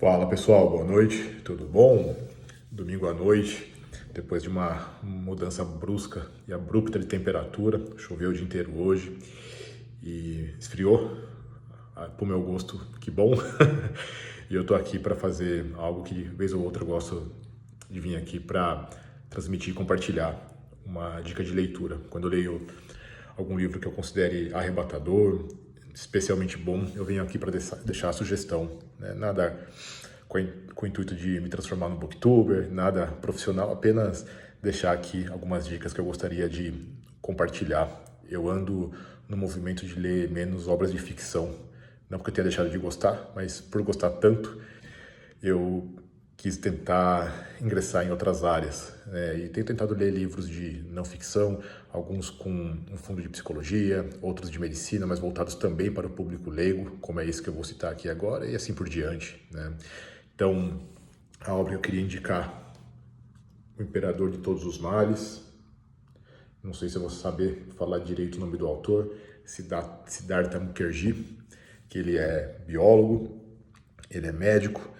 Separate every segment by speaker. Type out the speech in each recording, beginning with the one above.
Speaker 1: Fala pessoal, boa noite, tudo bom? Domingo à noite, depois de uma mudança brusca e abrupta de temperatura, choveu o dia inteiro hoje e esfriou, pro meu gosto, que bom. E eu tô aqui para fazer algo que vez ou outra eu gosto de vir aqui para transmitir e compartilhar uma dica de leitura. Quando eu leio algum livro que eu considere arrebatador, especialmente bom, eu venho aqui para deixar a sugestão, né? Nada com o intuito de me transformar num booktuber, nada profissional, apenas deixar aqui algumas dicas que eu gostaria de compartilhar. Eu ando no movimento de ler menos obras de ficção, não porque eu tenha deixado de gostar, mas por gostar tanto, eu quis tentar ingressar em outras áreas, né? E tenho tentado ler livros de não ficção, alguns com um fundo de psicologia, outros de medicina, mas voltados também para o público leigo, como é esse que eu vou citar aqui agora, e assim por diante, né? Então, a obra que eu queria indicar, O Imperador de Todos os Males. Não sei se eu vou saber falar direito o nome do autor, Siddhartha Mukherjee, que ele é biólogo, ele é médico,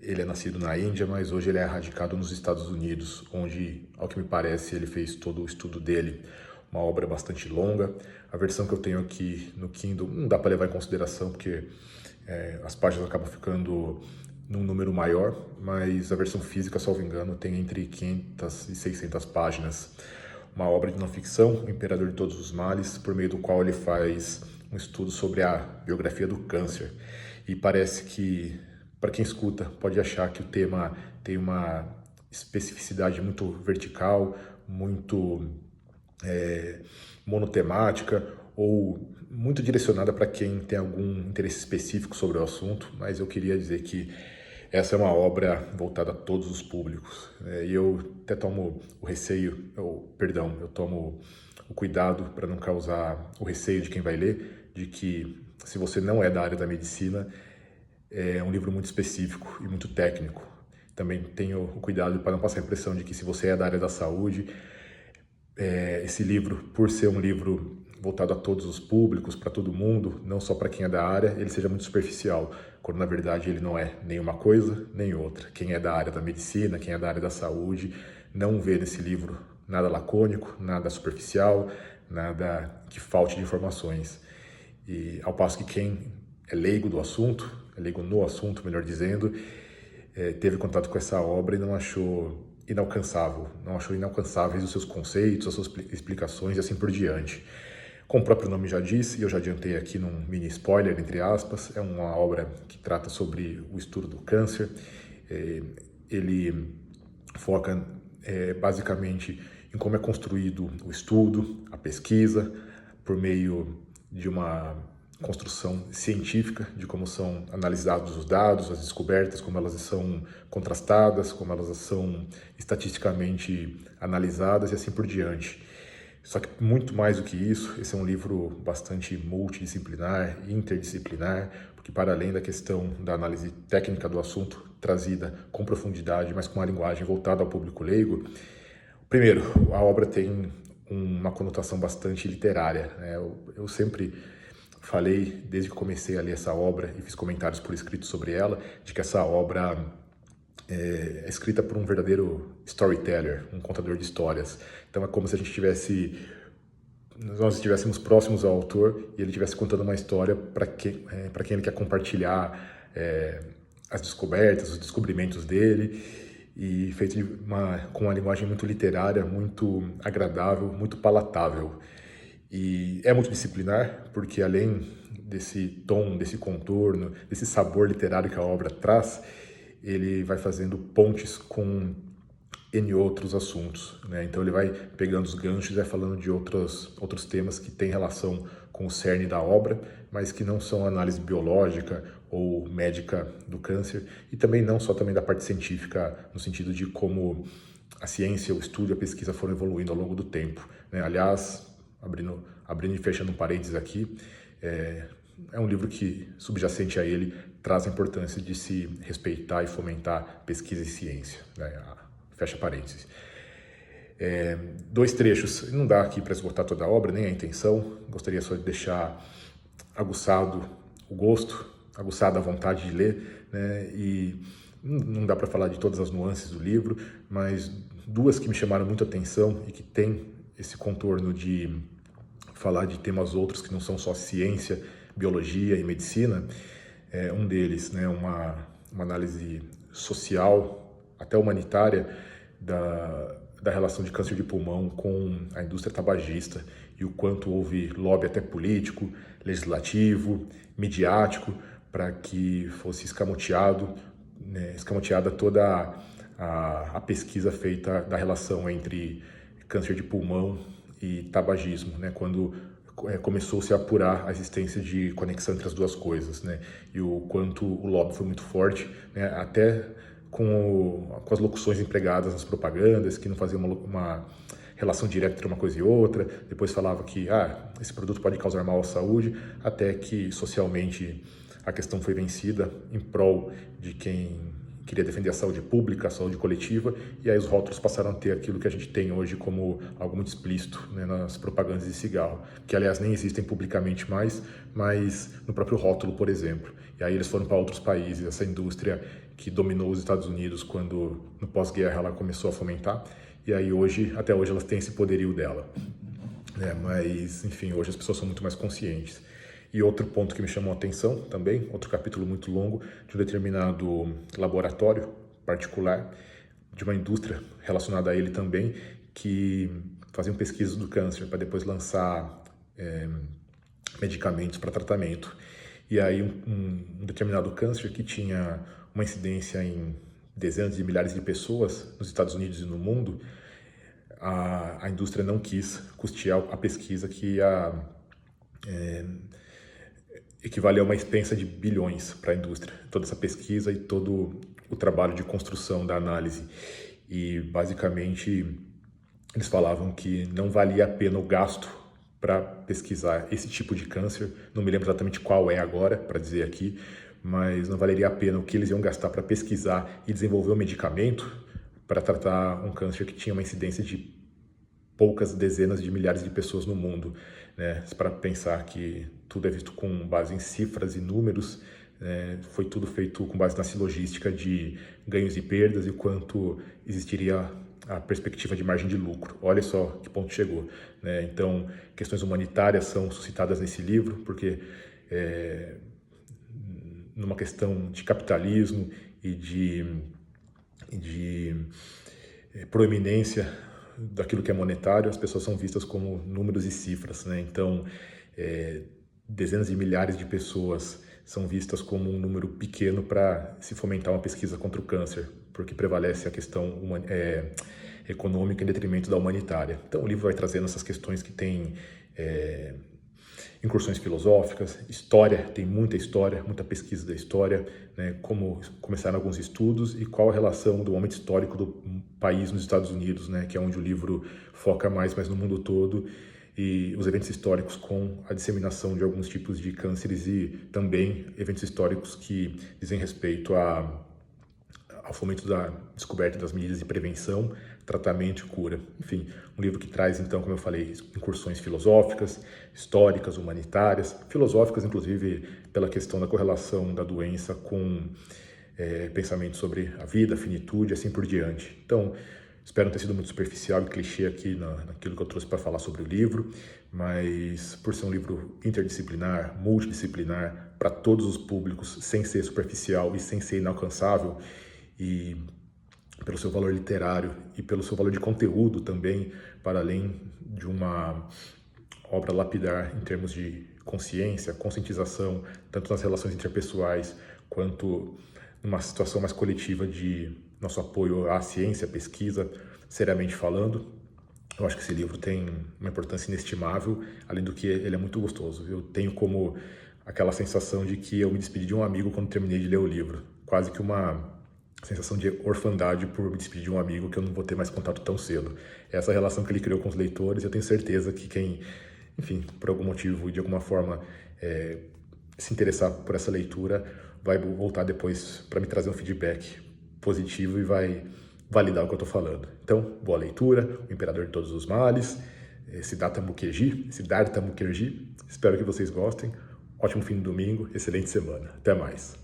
Speaker 1: ele é nascido na Índia, mas hoje ele é radicado nos Estados Unidos, onde, ao que me parece, ele fez todo o estudo dele. Uma obra bastante longa. A versão que eu tenho aqui no Kindle não dá para levar em consideração, porque as páginas acabam ficando num número maior, mas a versão física, salvo engano, tem entre 500 e 600 páginas. Uma obra de não ficção, O Imperador de Todos os Males, por meio do qual ele faz um estudo sobre a biografia do câncer. E parece que, para quem escuta, pode achar que o tema tem uma especificidade muito vertical, muito monotemática ou muito direcionada para quem tem algum interesse específico sobre o assunto, mas eu queria dizer que essa é uma obra voltada a todos os públicos, e eu até tomo o receio, eu tomo o cuidado para não causar o receio de quem vai ler, de que se você não é da área da medicina, é um livro muito específico e muito técnico. Também tenho o cuidado para não passar a impressão de que se você é da área da saúde, esse livro, por ser um livro voltado a todos os públicos, para todo mundo, não só para quem é da área, ele seja muito superficial, quando na verdade ele não é nem uma coisa nem outra. Quem é da área da medicina, quem é da área da saúde, não vê nesse livro nada lacônico, nada superficial, nada que falte de informações. E ao passo que quem é leigo do assunto, é leigo no assunto, melhor dizendo, teve contato com essa obra e não achou inalcançáveis os seus conceitos, as suas explicações e assim por diante. Como o próprio nome já disse, e eu já adiantei aqui num mini spoiler, entre aspas, é uma obra que trata sobre o estudo do câncer. Ele foca basicamente em como é construído o estudo, a pesquisa, por meio de uma construção científica, de como são analisados os dados, as descobertas, como elas são contrastadas, como elas são estatisticamente analisadas e assim por diante. Só que muito mais do que isso, esse é um livro bastante multidisciplinar, interdisciplinar, porque para além da questão da análise técnica do assunto, trazida com profundidade, mas com uma linguagem voltada ao público leigo, primeiro, a obra tem uma conotação bastante literária, né? Eu sempre falei, desde que comecei a ler essa obra e fiz comentários por escrito sobre ela, de que essa obra é escrita por um verdadeiro storyteller, um contador de histórias. Então é como se nós estivéssemos próximos ao autor e ele estivesse contando uma história para quem ele quer compartilhar as descobertas, os descobrimentos dele, e feito com uma linguagem muito literária, muito agradável, muito palatável. E é multidisciplinar, porque além desse tom, desse contorno, desse sabor literário que a obra traz, ele vai fazendo pontes com N outros assuntos, né? Então ele vai pegando os ganchos e vai falando de outros temas que têm relação com o cerne da obra, mas que não são análise biológica ou médica do câncer, e também não só também da parte científica, no sentido de como a ciência, o estudo e a pesquisa foram evoluindo ao longo do tempo, né? Aliás, abrindo e fechando um parênteses aqui, é um livro que, subjacente a ele, traz a importância de se respeitar e fomentar pesquisa e ciência, né? Fecha parênteses. Dois trechos, não dá aqui para esgotar toda a obra, nem a intenção, gostaria só de deixar aguçado o gosto aguçada a vontade de ler, né? E não dá para falar de todas as nuances do livro, mas duas que me chamaram muito a atenção e que tem esse contorno de falar de temas outros que não são só ciência, biologia e medicina. Um deles, né, uma análise social, até humanitária, da relação de câncer de pulmão com a indústria tabagista e o quanto houve lobby até político, legislativo, midiático, para que fosse escamoteada toda a pesquisa feita da relação entre câncer de pulmão e tabagismo, né, quando começou-se a apurar a existência de conexão entre as duas coisas, né, e o quanto o lobby foi muito forte, né, até com as locuções empregadas nas propagandas, que não faziam uma relação direta entre uma coisa e outra, depois falava que esse produto pode causar mal à saúde, até que socialmente a questão foi vencida em prol de quem queria defender a saúde pública, a saúde coletiva, e aí os rótulos passaram a ter aquilo que a gente tem hoje como algo muito explícito, né, nas propagandas de cigarro, que aliás nem existem publicamente mais, mas no próprio rótulo, por exemplo. E aí eles foram para outros países, essa indústria que dominou os Estados Unidos quando no pós-guerra ela começou a fomentar, e aí até hoje elas têm esse poderio dela. Mas, enfim, hoje as pessoas são muito mais conscientes. E outro ponto que me chamou a atenção também, outro capítulo muito longo, de um determinado laboratório particular, de uma indústria relacionada a ele também, que faziam pesquisas do câncer para depois lançar medicamentos para tratamento. E aí um determinado câncer que tinha uma incidência em dezenas de milhares de pessoas nos Estados Unidos e no mundo, a indústria não quis custear a pesquisa que ia equivale a uma expensa de bilhões para a indústria, toda essa pesquisa e todo o trabalho de construção da análise. E basicamente eles falavam que não valia a pena o gasto para pesquisar esse tipo de câncer, não me lembro exatamente qual é agora, para dizer aqui, mas não valeria a pena o que eles iam gastar para pesquisar e desenvolver um medicamento para tratar um câncer que tinha uma incidência de poucas dezenas de milhares de pessoas no mundo, né? Para pensar que tudo é visto com base em cifras e números, foi tudo feito com base nessa logística de ganhos e perdas e o quanto existiria a perspectiva de margem de lucro. Olha só que ponto chegou, né? Então, questões humanitárias são suscitadas nesse livro, porque numa questão de capitalismo e de proeminência daquilo que é monetário, as pessoas são vistas como números e cifras, né? Então, dezenas de milhares de pessoas são vistas como um número pequeno para se fomentar uma pesquisa contra o câncer, porque prevalece a questão econômica em detrimento da humanitária. Então, o livro vai trazendo essas questões que têm incursões filosóficas, história, tem muita história, muita pesquisa da história, né, como começaram alguns estudos e qual a relação do momento histórico do país nos Estados Unidos, né, que é onde o livro foca mais, mas no mundo todo, e os eventos históricos com a disseminação de alguns tipos de cânceres e também eventos históricos que dizem respeito ao fomento da descoberta das medidas de prevenção, tratamento e cura. Enfim, um livro que traz, então, como eu falei, incursões filosóficas, históricas, humanitárias, filosóficas, inclusive, pela questão da correlação da doença com pensamento sobre a vida, a finitude, assim por diante. Então, espero não ter sido muito superficial e clichê aqui naquilo que eu trouxe para falar sobre o livro, mas por ser um livro interdisciplinar, multidisciplinar, para todos os públicos, sem ser superficial e sem ser inalcançável, e pelo seu valor literário e pelo seu valor de conteúdo também, para além de uma obra lapidar em termos de consciência, conscientização, tanto nas relações interpessoais quanto numa situação mais coletiva de nosso apoio à ciência, à pesquisa, seriamente falando. Eu acho que esse livro tem uma importância inestimável, além do que ele é muito gostoso. Eu tenho como aquela sensação de que eu me despedi de um amigo quando terminei de ler o livro, quase que uma sensação de orfandade por me despedir de um amigo que eu não vou ter mais contato tão cedo. Essa relação que ele criou com os leitores, eu tenho certeza que quem, enfim, por algum motivo e de alguma forma se interessar por essa leitura, vai voltar depois para me trazer um feedback positivo e vai validar o que eu estou falando. Então, boa leitura, O Imperador de Todos os Males, Siddhartha Mukherjee, espero que vocês gostem. ótimo fim de domingo, excelente semana. Até mais.